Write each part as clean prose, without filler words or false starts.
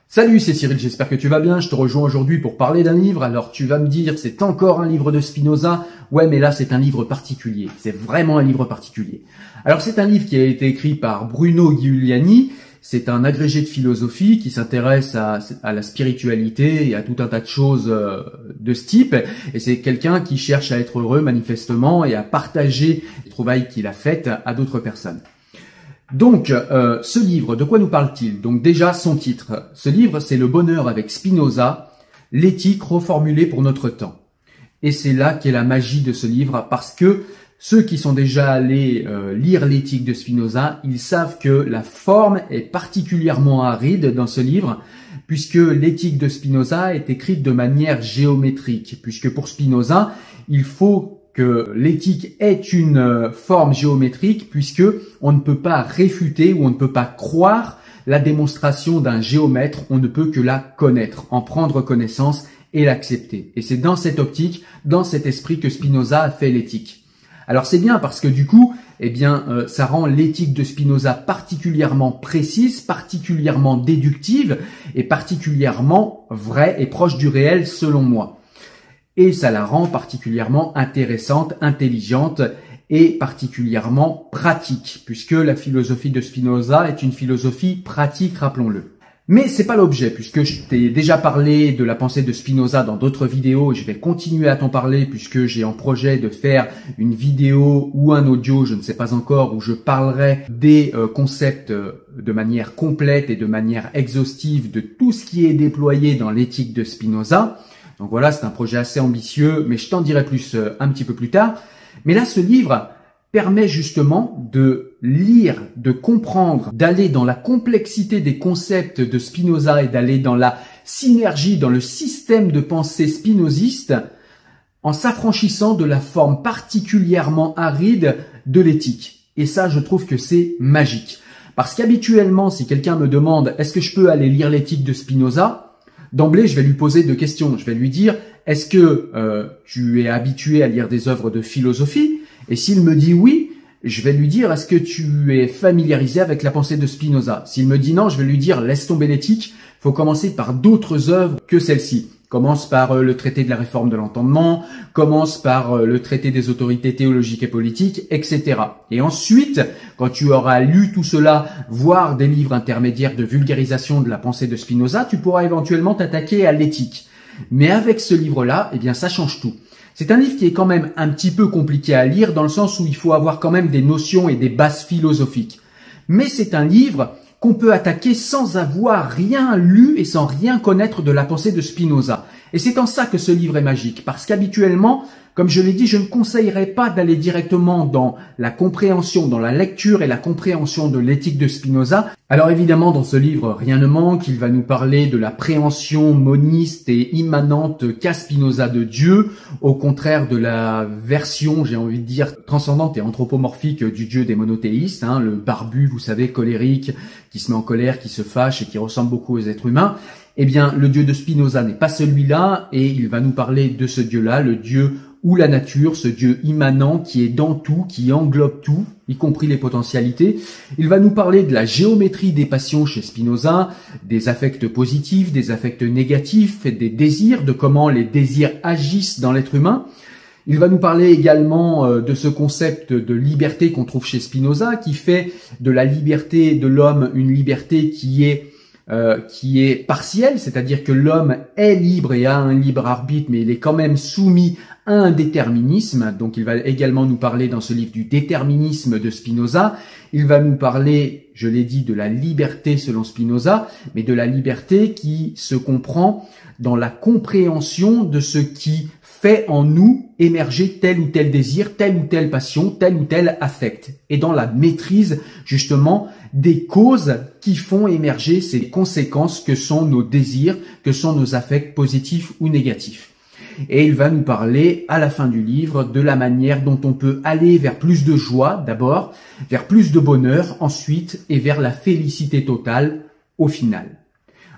Salut, c'est Cyril, j'espère que tu vas bien. Je te rejoins aujourd'hui pour parler d'un livre. Alors tu vas me dire, c'est encore un livre de Spinoza. Ouais, mais là c'est un livre particulier. C'est vraiment un livre particulier. Alors c'est un livre qui a été écrit par Bruno Giuliani. C'est un agrégé de philosophie qui s'intéresse à la spiritualité et à tout un tas de choses de ce type. Et c'est quelqu'un qui cherche à être heureux manifestement et à partager les trouvailles qu'il a faites à d'autres personnes. Donc, ce livre, de quoi nous parle-t-il? Donc déjà, son titre. Ce livre, c'est Le bonheur avec Spinoza, l'éthique reformulée pour notre temps. Et c'est là qu'est la magie de ce livre, parce que ceux qui sont déjà allés lire l'éthique de Spinoza, ils savent que la forme est particulièrement aride dans ce livre, puisque l'éthique de Spinoza est écrite de manière géométrique, puisque pour Spinoza, il faut que l'éthique est une forme géométrique puisque on ne peut pas réfuter ou on ne peut pas croire la démonstration d'un géomètre, on ne peut que la connaître, en prendre connaissance et l'accepter. Et c'est dans cette optique, dans cet esprit que Spinoza a fait l'éthique. Alors c'est bien parce que du coup, ça rend l'éthique de Spinoza particulièrement précise, particulièrement déductive et particulièrement vraie et proche du réel selon moi. Et ça la rend particulièrement intéressante, intelligente et particulièrement pratique, puisque la philosophie de Spinoza est une philosophie pratique, rappelons-le. Mais c'est pas l'objet, puisque je t'ai déjà parlé de la pensée de Spinoza dans d'autres vidéos, et je vais continuer à t'en parler puisque j'ai en projet de faire une vidéo ou un audio, je ne sais pas encore, où je parlerai des concepts de manière complète et de manière exhaustive de tout ce qui est déployé dans l'éthique de Spinoza. Donc voilà, c'est un projet assez ambitieux, mais je t'en dirai plus un petit peu plus tard. Mais là, ce livre permet justement de lire, de comprendre, d'aller dans la complexité des concepts de Spinoza et d'aller dans la synergie, dans le système de pensée spinoziste, en s'affranchissant de la forme particulièrement aride de l'éthique. Et ça, je trouve que c'est magique. Parce qu'habituellement, si quelqu'un me demande « Est-ce que je peux aller lire l'éthique de Spinoza ?» D'emblée, je vais lui poser deux questions. Je vais lui dire, est-ce que tu es habitué à lire des œuvres de philosophie? Et s'il me dit oui, je vais lui dire, est-ce que tu es familiarisé avec la pensée de Spinoza? S'il me dit non, je vais lui dire, laisse tomber l'éthique, il faut commencer par d'autres œuvres que celle-ci. Commence par le traité de la réforme de l'entendement, commence par le traité des autorités théologiques et politiques, etc. Et ensuite, quand tu auras lu tout cela, voire des livres intermédiaires de vulgarisation de la pensée de Spinoza, tu pourras éventuellement t'attaquer à l'éthique. Mais avec ce livre-là, ça change tout. C'est un livre qui est quand même un petit peu compliqué à lire dans le sens où il faut avoir quand même des notions et des bases philosophiques. Mais c'est un livre qu'on peut attaquer sans avoir rien lu et sans rien connaître de la pensée de Spinoza. Et c'est en ça que ce livre est magique, parce qu'habituellement, comme je l'ai dit, je ne conseillerais pas d'aller directement dans la compréhension, dans la lecture et la compréhension de l'éthique de Spinoza. Alors évidemment, dans ce livre, rien ne manque, il va nous parler de la préhension moniste et immanente qu'a Spinoza de Dieu, au contraire de la version, j'ai envie de dire, transcendante et anthropomorphique du Dieu des monothéistes, le barbu, vous savez, colérique, qui se met en colère, qui se fâche et qui ressemble beaucoup aux êtres humains. Le Dieu de Spinoza n'est pas celui-là, et il va nous parler de ce Dieu-là, le Dieu ou la nature, ce Dieu immanent qui est dans tout, qui englobe tout, y compris les potentialités. Il va nous parler de la géométrie des passions chez Spinoza, des affects positifs, des affects négatifs, des désirs, de comment les désirs agissent dans l'être humain. Il va nous parler également de ce concept de liberté qu'on trouve chez Spinoza, qui fait de la liberté de l'homme une liberté qui est partielle, c'est-à-dire que l'homme est libre et a un libre arbitre, mais il est quand même soumis à un déterminisme. Donc il va également nous parler dans ce livre du déterminisme de Spinoza. Il va nous parler, je l'ai dit, de la liberté selon Spinoza, mais de la liberté qui se comprend dans la compréhension de ce qui fait en nous émerger tel ou tel désir, telle ou telle passion, tel ou tel affect, et dans la maîtrise justement des causes qui font émerger ces conséquences que sont nos désirs, que sont nos affects positifs ou négatifs. Et il va nous parler à la fin du livre de la manière dont on peut aller vers plus de joie d'abord, vers plus de bonheur ensuite et vers la félicité totale au final.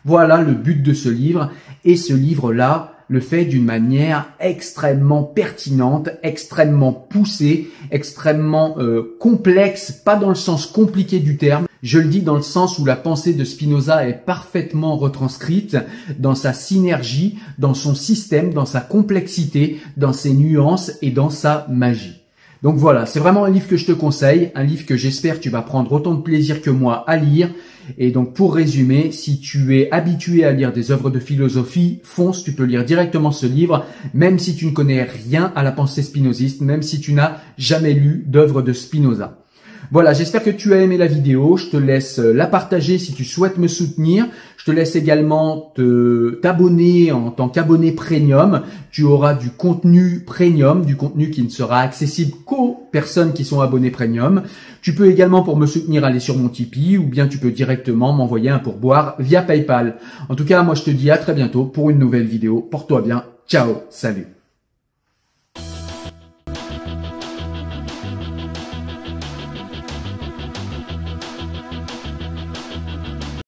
Voilà le but de ce livre, et ce livre-là le fait d'une manière extrêmement pertinente, extrêmement poussée, extrêmement complexe, pas dans le sens compliqué du terme, je le dis dans le sens où la pensée de Spinoza est parfaitement retranscrite dans sa synergie, dans son système, dans sa complexité, dans ses nuances et dans sa magie. Donc voilà, c'est vraiment un livre que je te conseille, un livre que j'espère tu vas prendre autant de plaisir que moi à lire. Et donc pour résumer, si tu es habitué à lire des œuvres de philosophie, fonce, tu peux lire directement ce livre, même si tu ne connais rien à la pensée spinoziste, même si tu n'as jamais lu d'œuvres de Spinoza. Voilà, j'espère que tu as aimé la vidéo. Je te laisse la partager si tu souhaites me soutenir. Je te laisse également t'abonner en tant qu'abonné premium. Tu auras du contenu premium, du contenu qui ne sera accessible qu'aux personnes qui sont abonnées premium. Tu peux également, pour me soutenir, aller sur mon Tipeee, ou bien tu peux directement m'envoyer un pourboire via PayPal. En tout cas, moi je te dis à très bientôt pour une nouvelle vidéo. Porte-toi bien. Ciao, salut.